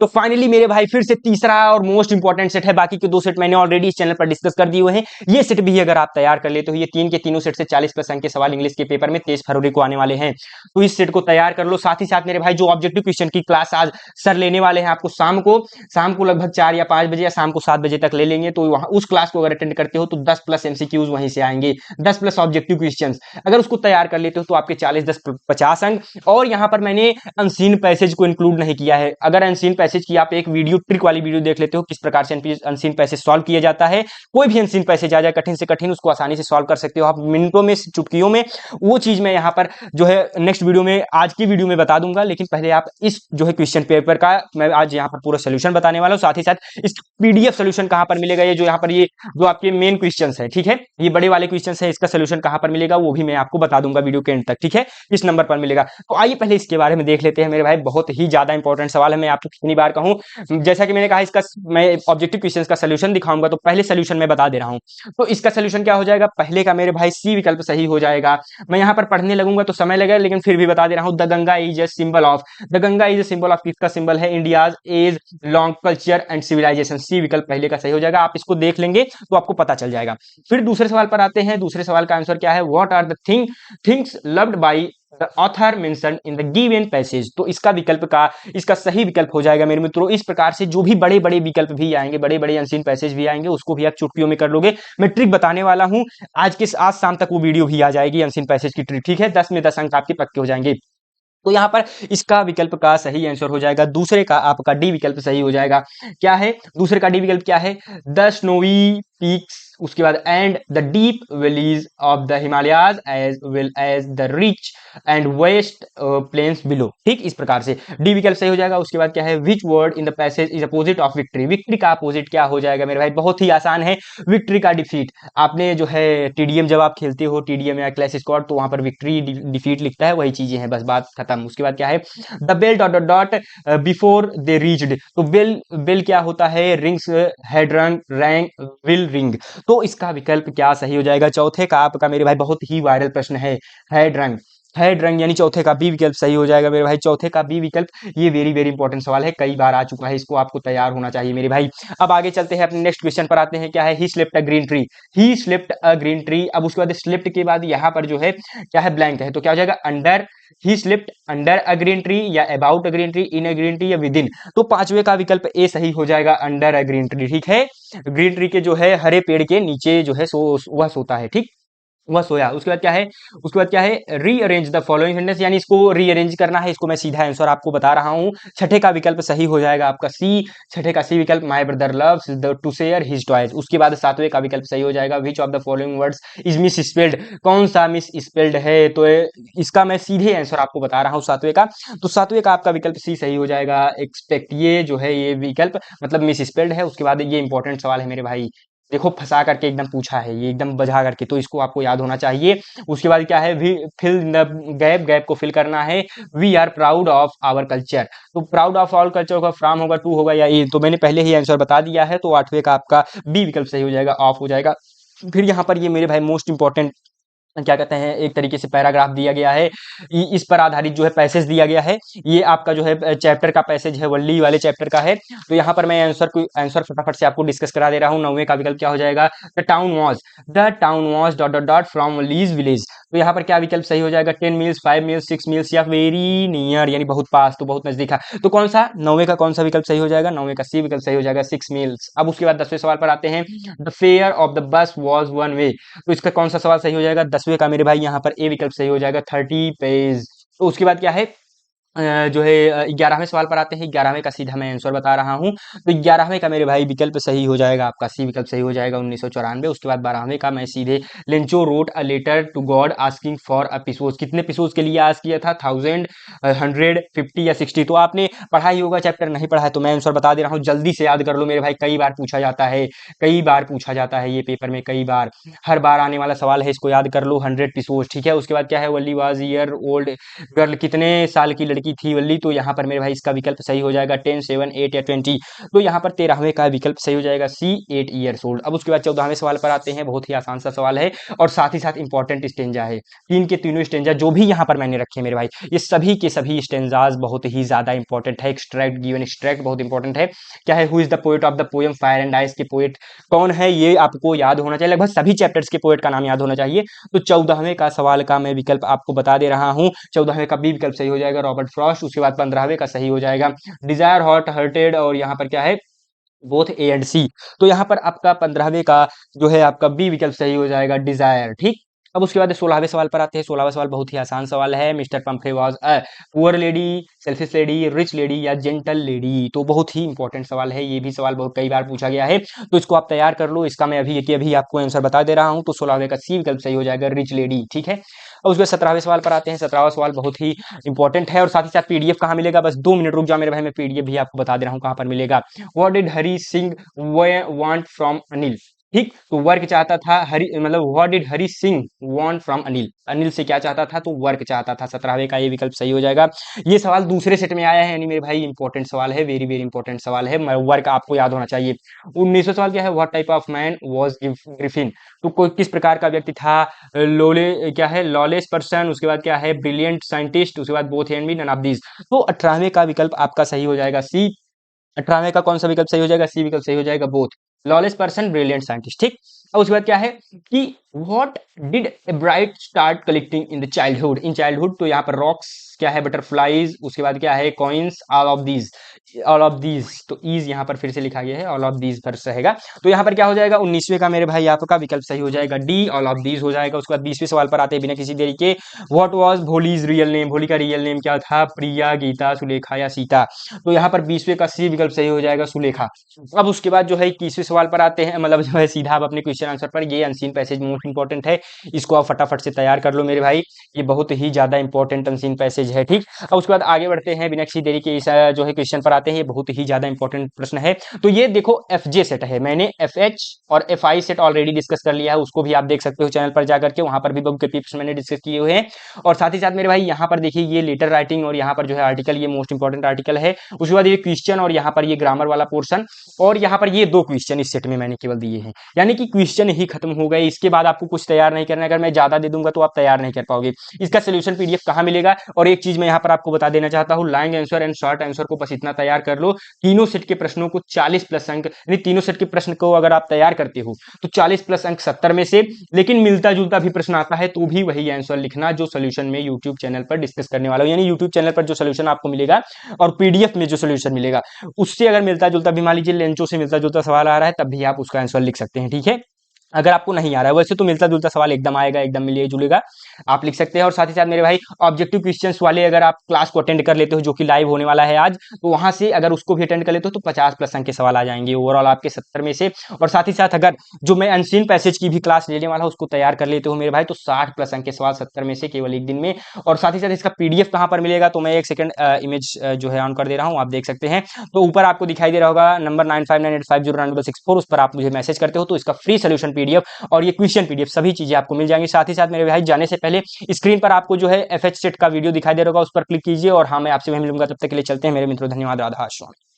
तो फाइनली मेरे भाई फिर से तीसरा और मोस्ट इंपॉर्टेंट सेट है। बाकी के 2 सेट मैंने ऑलरेडी इस चैनल पर डिस्कस कर दिए हुए हैं। ये सेट भी अगर आप तैयार कर लेते हो, ये तीन के तीनों सेट से 40+ अंक के सवाल इंग्लिश के पेपर में 23 फरवरी को आने वाले हैं। तो इस सेट को तैयार कर लो। साथ ही साथ मेरे भाई जो ऑब्जेक्टिव क्वेश्चन की क्लास आज सर लेने वाले हैं आपको शाम को लगभग 4 या 5 बजे या शाम को 7 बजे तक ले लेंगे। तो वहां उस क्लास को अगर अटेंड करते हो तो 10+ एमसीक्यूज वहीं से आएंगे, 10+ ऑब्जेक्टिव क्वेश्चन। अगर उसको तैयार कर लेते हो तो आपके 40 10 50 अंक। और यहाँ पर मैंने अनसीन पैसेज को इंक्लूड नहीं किया है। अगर अनसीन पैसेज की आप एक वीडियो ट्रिक वाली वीडियो देख लेते हो किस प्रकार से अनसीन पैसेज सॉल्व किया जाता है, कोई भी अनसीन पैसेज आ जाए कठिन से कठिन, उसको आसानी से सॉल्व कर सकते हो आप मिनटों में, चुटकियों में। वो चीज मैं यहाँ पर जो है नेक्स्ट वीडियो में, आज की वीडियो में बता दूंगा। लेकिन पहले आप इस जो है क्वेश्चन पेपर का मैं आज यहाँ पर पूरा सोल्यूशन बताने वाला हूँ। साथ ही साथ इस पीडीएफ सोल्यूशन कहाँ पर मिलेगा, ये जो यहाँ पर ये जो आपके मेन क्वेश्चन है, ठीक है, ये बड़े वाले क्वेश्चन है, इसका सोल्यूशन कहाँ पर मिलेगा वो भी मैं आपको बता दूंगा वीडियो के एंड तक, ठीक है, इस नंबर पर मिलेगा। तो आइए पहले इसके बारे में देख लेते हैं मेरे भाई। बहुत ही ज्यादा इंपॉर्टेंट सवाल है, मैं आपको कितनी बार कहूं, जैसा कि मैंने कहा इसका मैं ऑब्जेक्टिव क्वेश्चन का सोल्यूशन दिखाऊंगा, तो पहले सोल्यूशन मैं बता दे रहा हूं। तो इसका सोल्यूशन क्या हो जाएगा, पहले का मेरे भाई सी विकल्प सही हो जाएगा। मैं यहाँ पर पढ़ने लगूंगा तो समय लगेगा, लेकिन फिर भी बता दे रहा हूं। The Ganga is a symbol of, the Ganga is a symbol of, किसका सिंबल है, India's age long culture and civilisation. C विकल्प पहले का सही हो जाएगा। आप इसको देख लेंगे तो आपको पता चल जाएगा। फिर दूसरे सवाल पर आते हैं। दूसरे सवाल का आंसर क्या है, what are the things loved by the author mentioned in the given passage. तो इसका विकल्प का, इसका सही विकल्प हो जाएगा मेरे मित्रों। इस प्रकार से जो भी बड़े बड़े विकल्प भी आएंगे, बड़े बड़े अनसीन पैसेज भी आएंगे, उसको भी आप चुटकियों में कर लोगे। मैं ट्रिक बताने वाला हूं, आज शाम तक वो वीडियो भी आ जाएगी अनसीन पैसेज की ट्रिक, ठीक है। 10 में 10 अंक आपके पक्के हो जाएंगे। तो यहाँ पर इसका विकल्प का सही आंसर हो जाएगा दूसरे का, आपका डी विकल्प सही हो जाएगा। क्या है दूसरे का डी विकल्प, क्या है, द स्नोवी पीक्स, उसके बाद and the deep valleys of the Himalayas as well as the rich and vast plains below. ठीक, इस प्रकार से डी विकल्प सही हो जाएगा। उसके बाद क्या है, which word in the passage is opposite of victory. Victory का अपोजिट क्या हो जाएगा मेरे भाई, बहुत ही आसान है, विक्ट्री का डिफीट। आपने जो है टीडीएम जब आप खेलते हो, टीडीएम या क्लैश स्क्वाड, तो वहां पर विक्ट्री डिफीट लिखता है, वही चीजें हैं, बस बात खत्म। उसके बाद क्या है, the bell dot dot dot before they reached. तो बेल बेल क्या होता है, rings had rung rang will ring. तो इसका विकल्प क्या सही हो जाएगा, चौथे का आपका मेरे भाई बहुत ही वायरल प्रश्न है, हेड रंग। हेड रंग यानी चौथे का बी विकल्प सही हो जाएगा मेरे भाई, चौथे का बी विकल्प। ये वेरी वेरी इंपॉर्टेंट सवाल है, कई बार आ चुका है, इसको आपको तैयार होना चाहिए मेरे भाई। अब आगे चलते हैं, अपने नेक्स्ट क्वेश्चन पर आते हैं। क्या है, he slept a green tree, he slept a green tree. अब उसके बाद स्लेप्ट के बाद यहाँ पर जो है क्या है, ब्लैंक है, तो क्या हो जाएगा, under, he slept under a green tree, या about a green tree, in a green tree, या विद इन। तो पांचवे का विकल्प ए सही हो जाएगा, अंडर अ ग्रीन ट्री, ठीक है। ग्रीन ट्री के जो है हरे पेड़ के नीचे जो है वह सोता है, ठीक, वह सोया। उसके बाद क्या है, उसके बाद क्या है, रीअरेंज द फॉलोइंग सेंटेंस, यानी इसको रीअरेंज करना है। इसको मैं सीधा आंसर आपको बता रहा हूं। छठे का विकल्प सही हो जाएगा आपका सी, छठे का सी विकल्प, my brother loves to share his toys. उसके बाद सातवें का विकल्प सही हो जाएगा, which of the following words is misspelled. कौन सा मिस स्पेल्ड है, तो इसका मैं सीधे आंसर आपको बता रहा हूं सातवें का। तो सातवें का आपका विकल्प सी सही हो जाएगा, एक्सपेक्ट, ये जो है ये विकल्प मतलब मिस स्पेल्ड है। उसके बाद ये इंपॉर्टेंट सवाल है मेरे भाई, देखो फंसा करके एकदम पूछा है ये, एकदम बजा करके, तो इसको आपको याद होना चाहिए। उसके बाद क्या है, फिल द गैप, गैप को फिल करना है। We are proud of our culture. तो प्राउड ऑफ आवर कल्चर का फ्रॉम होगा, टू होगा, या ए, तो मैंने पहले ही आंसर बता दिया है। तो आठवें का आपका बी विकल्प सही हो जाएगा, ऑफ हो जाएगा। फिर यहाँ पर ये मेरे भाई मोस्ट इंपॉर्टेंट क्या कहते हैं, एक तरीके से पैराग्राफ दिया गया है, इस पर आधारित जो है पैसेज दिया गया है। ये आपका जो है चैप्टर का पैसेज है, वल्ली वाले चैप्टर का है। तो यहाँ पर मैं आंसर फटाफट से आपको डिस्कस करा दे रहा हूँ। नौवें का विकल्प क्या हो जाएगा, the town was dot dot dot from valleys village. तो यहाँ पर क्या विकल्प सही हो जाएगा, 10 मील्स, 5 मील्स, 6 मील्स, या वेरी नियर, यानी बहुत पास, तो बहुत नजदीक है। तो कौन सा नौवें का कौन सा विकल्प सही हो जाएगा, नौवें का सी विकल्प सही हो जाएगा, 6 मील्स। अब उसके बाद 10वें सवाल पर आते हैं, the fair of the bus was one way. तो इसका कौन सा सवाल सही हो जाएगा, 10वें का मेरे भाई यहाँ पर ए विकल्प सही हो जाएगा, 30 पेज। तो उसके बाद क्या है, जो है 11वें सवाल पर आते हैं। 11वें का सीधा मैं आंसर बता रहा हूं। तो 11वें का मेरे भाई विकल्प सही हो जाएगा, आपका सी विकल्प सही हो जाएगा, 1994। उसके बाद 12वें का मैं सीधे, Lencho wrote a letter to God asking for a pesos. कितने पिसोज के लिए आज किया था, 1000, 100, 50 या 60। तो आपने पढ़ा ही होगा, चैप्टर नहीं पढ़ा है तो मैं आंसर बता दे रहा हूँ, जल्दी से याद कर लो मेरे भाई, कई बार पूछा जाता है, कई बार पूछा जाता है ये पेपर में, कई बार, हर बार आने वाला सवाल है, इसको याद कर लो, 100 पिसोज, ठीक है। उसके बाद क्या है, वली वाज ईयर ओल्ड गर्ल, कितने साल की लड़की की थी वल्ली, तो यहाँ पर मेरे भाई इसका विकल्प सही हो जाएगा 10, 7, 8 या 20। तो यहाँ पर 13वें का विकल्प सही हो जाएगा सी, 8 ईयर्स ओल्ड। अब उसके बाद 14वें सवाल पर आते हैं, बहुत ही आसान सा सवाल है और साथ ही साथ इंपॉर्टेंट स्टेंजा है। तीन के तीनों स्टेंजा जो भी यहाँ पर मैंने रखे मेरे भाई, ये सभी के सभी स्टेंजाज बहुत ही ज्यादा इंपॉर्टेंट है। एक्सट्रैक्ट, गिवन एक्सट्रैक्ट बहुत इंपॉर्टेंट है। क्या है, who is the poet of the poem fire and ice, के पोएट कौन है, ये आपको याद होना चाहिए। लगभग सभी चैप्टर्स के पोएट का नाम याद होना चाहिए। तो 14वें का सवाल का मैं विकल्प आपको बता दे रहा हूं। 14वें का बी विकल्प सही हो जाएगा रॉबर्ट फ्रॉस्ट। उसके बाद 15वें का सही हो जाएगा डिजायर हॉट हर्टेड, और यहाँ पर क्या है, बोथ ए एंड सी। तो यहाँ पर आपका 15वें का जो है आपका बी विकल्प सही हो जाएगा डिजायर। ठीक। अब उसके बाद 16वें सवाल पर आते हैं। 16वां सवाल बहुत ही आसान सवाल है। Mister Pomfrey was a poor lady, selfish lady, rich lady या जेंटल लेडी। तो बहुत ही इंपॉर्टेंट सवाल है, ये भी सवाल बहुत कई बार पूछा गया है, तो इसको आप तैयार कर लो। इसका मैं अभी अभी आपको आंसर बता दे रहा हूं। तो 16वें का सी विकल्प सही हो जाएगा रिच लेडी। ठीक है। और उसके 17वें सवाल पर आते हैं। 17वां सवाल बहुत ही इंपॉर्टेंट है और साथ ही साथ पीडीएफ कहाँ मिलेगा, बस 2 मिनट रुक जाओ मेरे भाई, मैं पीडीएफ भी आपको बता दे रहा हूँ कहाँ पर मिलेगा। What did Hari Singh want from Anil. ठीक। तो वर्क चाहता था हरी, मतलब what did Hari Singh want from Anil, Anil से क्या चाहता था, तो वर्क चाहता था। 17वें का ये विकल्प सही हो जाएगा। ये सवाल दूसरे सेट में आया है, यानी मेरे भाई इंपॉर्टेंट सवाल है, वेरी वेरी इंपॉर्टेंट सवाल है, वर्क आपको याद होना चाहिए। 19वां सवाल क्या है, what type of man was Griffin. तो कोई किस प्रकार का व्यक्ति था, लोले क्या है, लॉलेस पर्सन। उसके बाद क्या है, ब्रिलियंट साइंटिस्ट। उसके बाद both and B, none of these. तो 18वें का विकल्प आपका सही हो जाएगा सी। 18वें का कौन सा विकल्प सही हो जाएगा, सी विकल्प सही हो जाएगा, both lawless person brilliant scientist. ठीक। और उसके बाद क्या है कि what did a bright start collecting in the childhood, in childhood. तो यहाँ पर रॉक्स क्या है, बटरफ्लाईज। उसके बाद क्या है, coins, all of these, all of these. तो ईज यहाँ पर फिर से लिखा गया है, ऑल ऑफ दीज पर रहेगा। तो यहाँ पर क्या हो जाएगा, 19वें का मेरे भाई आपका विकल्प सही हो जाएगा डी, ऑल ऑफ दीज हो जाएगा। उसके बाद 20वें सवाल पर आते हैं बिना किसी देरी के, what was Bholi's real name, भोली का रियल नेम क्या था, प्रिया, गीता, सुलेखा या सीता। तो यहाँ पर 20वें का सी विकल्प सही हो जाएगा, सुलेखा। अब उसके बाद जो है 21वें सवाल पर आते हैं, मतलब जो है सीधा आप अपने क्वेश्चन आंसर पर। ये अनसीन पैसेज मोस्ट इंपॉर्टेंट है, इसको आप फटाफट से तैयार कर लो मेरे भाई, ये बहुत ही ज्यादा इंपॉर्टेंट अनसीन पैसेज है। ठीक। अब उसके बाद आगे बढ़ते हैं बिना किसी देरी के, इस जो है क्वेश्चन पर आते हैं। ये बहुत ही ज्यादा इंपॉर्टेंट प्रश्न है। तो ये देखो एफ जे सेट है, मैंने एफ एच और F I set already discuss कर लिया है, उसको भी आप देख सकते हो चैनल पर जाकर के, वहां पर भी बहुत प्रश्न मैंने डिस्कस किए हुए हैं। और साथ ही साथ मेरे भाई यहाँ पर देखिए ये लेटर राइटिंग और यहाँ पर जो है आर्टिकल, ये मोस्ट इंपॉर्टेंट आर्टिकल है। उसके बाद ये क्वेश्चन और यहाँ पर ये ग्रामर वाला पोर्शन, और यहाँ पर ये 2 क्वेश्चन इस सेट में मैंने केवल दिए हैं, यानी कि क्वेश्चन ही खत्म हो गए। इसके बाद आपको कुछ तैयार नहीं करना है, अगर मैं ज्यादा दे दूंगा तो आप तैयार नहीं कर पाओगे। इसका सोल्यूशन पीडीएफ कहाँ मिलेगा, और एक चीज मैं यहाँ पर आपको बता देना चाहता हूँ, long answer and short answer को बस इतना तैयार कर लो, तीनों सेट के प्रश्नों को 40 प्लस अंक, यानी तीनों सेट के प्रश्न को अगर आप तैयार करते हो तो 40 प्लस अंक 70 में से, लेकिन मिलता जुलता भी प्रश्न आता है तो भी वही आंसर लिखना जो सोल्यूशन में यूट्यूब चैनल पर डिस्कस करने वाला हूं। यानी यूट्यूब चैनल पर जो सोल्यूशन आपको मिलेगा और पीडीएफ में जो सोल्यूशन मिलेगा, उससे अगर मिलता जुलता भी, मान लीजिए लेंचो से मिलता जुलता सवाल आ रहा है, तब भी आप उसका आंसर लिख सकते हैं। ठीक है। अगर आपको नहीं आ रहा है, वैसे तो मिलता जुलता सवाल एकदम आएगा, एकदम मिलिए जुलेगा, आप लिख सकते हैं। और साथ ही साथ मेरे भाई ऑब्जेक्टिव क्वेश्चंस वाले अगर आप क्लास को अटेंड कर लेते हो, जो कि लाइव होने वाला है आज, तो वहां से अगर उसको भी अटेंड कर लेते हो तो 50 प्लस अंक के सवाल आ जाएंगे ओवरऑल आपके 70 में से। और साथ ही साथ अगर जो मैं अनसीन पैसेज की भी क्लास लेने वाला हूं उसको तैयार कर लेते हो मेरे भाई, तो 60 प्लस अंक के सवाल 70 में से केवल एक दिन में। और साथ ही साथ इसका पीडीएफ कहां पर मिलेगा, तो मैं एक सेकंड इमेज जो है ऑन कर दे रहा हूं, आप देख सकते हैं। तो ऊपर आपको दिखाई दे रहा होगा नंबर 9598509264, उस पर आप मुझे मैसेज करते हो तो इसका फ्री सोल्यूशन पीडीएफ और ये क्वेश्चन पीडीएफ सभी चीजें आपको मिल जाएंगी। साथ ही साथ मेरे भाई जाने से पहले स्क्रीन पर आपको जो है एफएच सेट का वीडियो दिखाई दे रहा होगा, उस पर क्लिक कीजिए। और हाँ, मैं आपसे वहीं मिलूंगा, तब तक के लिए चलते हैं मेरे मित्रों, धन्यवाद, राधा स्वामी।